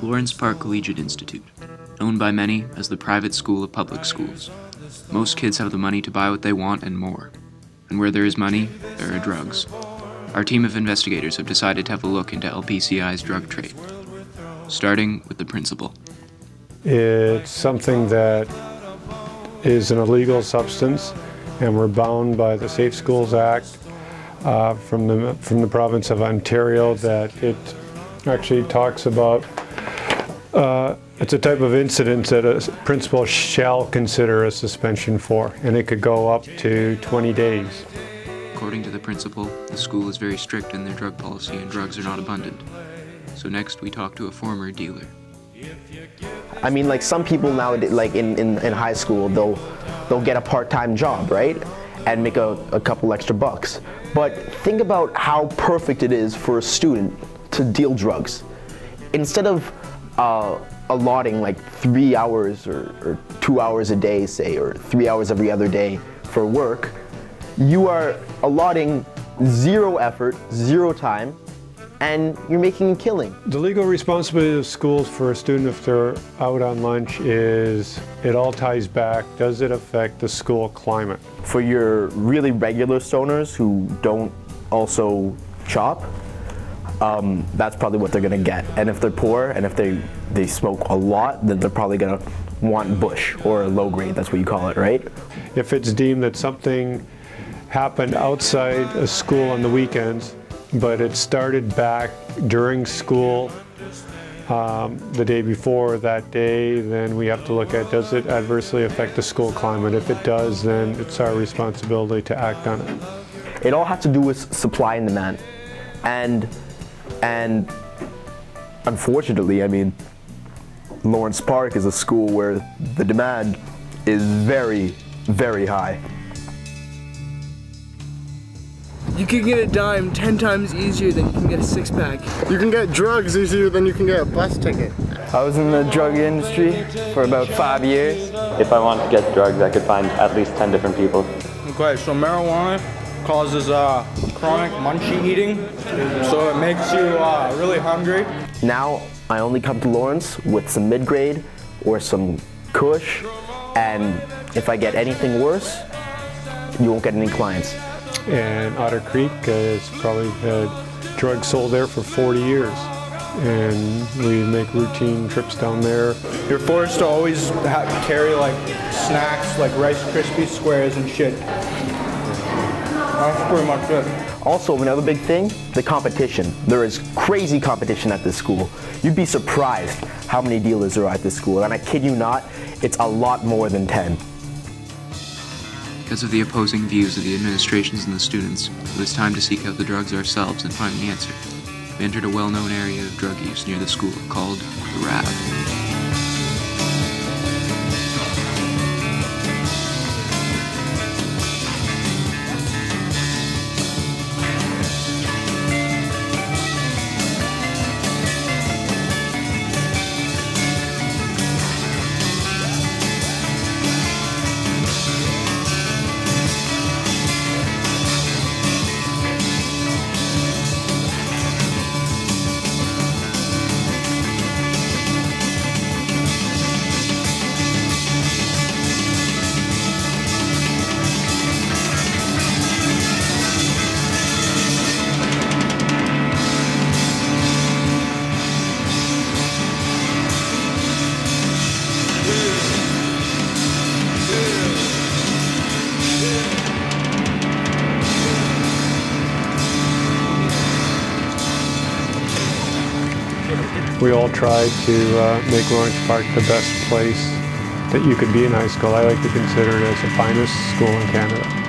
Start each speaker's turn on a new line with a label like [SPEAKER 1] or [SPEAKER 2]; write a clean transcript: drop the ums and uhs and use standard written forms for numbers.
[SPEAKER 1] Lawrence Park Collegiate Institute, known by many as the private school of public schools. Most kids have the money to buy what they want and more. And where there is money, there are drugs. Our team of investigators have decided to have a look into LPCI's drug trade, starting with the principal.
[SPEAKER 2] It's something that is an illegal substance, and we're bound by the Safe Schools Act from the province of Ontario that it actually talks about. It's a type of incident that a principal shall consider a suspension for, and it could go up to 20 days.
[SPEAKER 1] According to the principal, the school is very strict in their drug policy and drugs are not abundant. So next we talk to a former dealer.
[SPEAKER 3] I mean, like some people nowadays, like in high school, they'll get a part-time job, right? And make a couple extra bucks. But think about how perfect it is for a student to deal drugs. Instead of allotting like 3 hours or 2 hours a day, say, or 3 hours every other day for work, you are allotting 0 effort, 0 time, and you're making a killing.
[SPEAKER 2] The legal responsibility of schools for a student if they're out on lunch is, it all ties back, does it affect the school climate?
[SPEAKER 3] For your really regular stoners who don't also chop, that's probably what they're gonna get. And if they're poor and if they smoke a lot, then they're probably gonna want bush or low grade, that's what you call it, right?
[SPEAKER 2] If it's deemed that something happened outside a school on the weekends, but it started back during school the day before that day, then we have to look at, does it adversely affect the school climate? If it does, then it's our responsibility to act on it.
[SPEAKER 3] It all has to do with supply and demand. And unfortunately, I mean, Lawrence Park is a school where the demand is very, very high.
[SPEAKER 4] You can get a dime 10 times easier than you can get a 6-pack.
[SPEAKER 5] You can get drugs easier than you can get a bus ticket.
[SPEAKER 6] I was in the drug industry for about 5 years.
[SPEAKER 7] If I want to get drugs, I could find at least 10 different people.
[SPEAKER 8] Okay, so marijuana causes chronic munchie eating, so it makes you really hungry.
[SPEAKER 3] Now, I only come to Lawrence with some mid-grade or some kush, and if I get anything worse, you won't get any clients.
[SPEAKER 2] And Otter Creek has probably had drugs sold there for 40 years. And we make routine trips down there.
[SPEAKER 8] You're forced to always carry like snacks, like Rice Krispie squares and shit. That's pretty much it.
[SPEAKER 3] Also, another big thing, the competition. There is crazy competition at this school. You'd be surprised how many dealers there are at this school. And I kid you not, it's a lot more than 10.
[SPEAKER 1] Because of the opposing views of the administrations and the students, it was time to seek out the drugs ourselves and find the answer. We entered a well-known area of drug use near the school called the Rab.
[SPEAKER 2] We all tried to make Lawrence Park the best place that you could be in high school. I like to consider it as the finest school in Canada.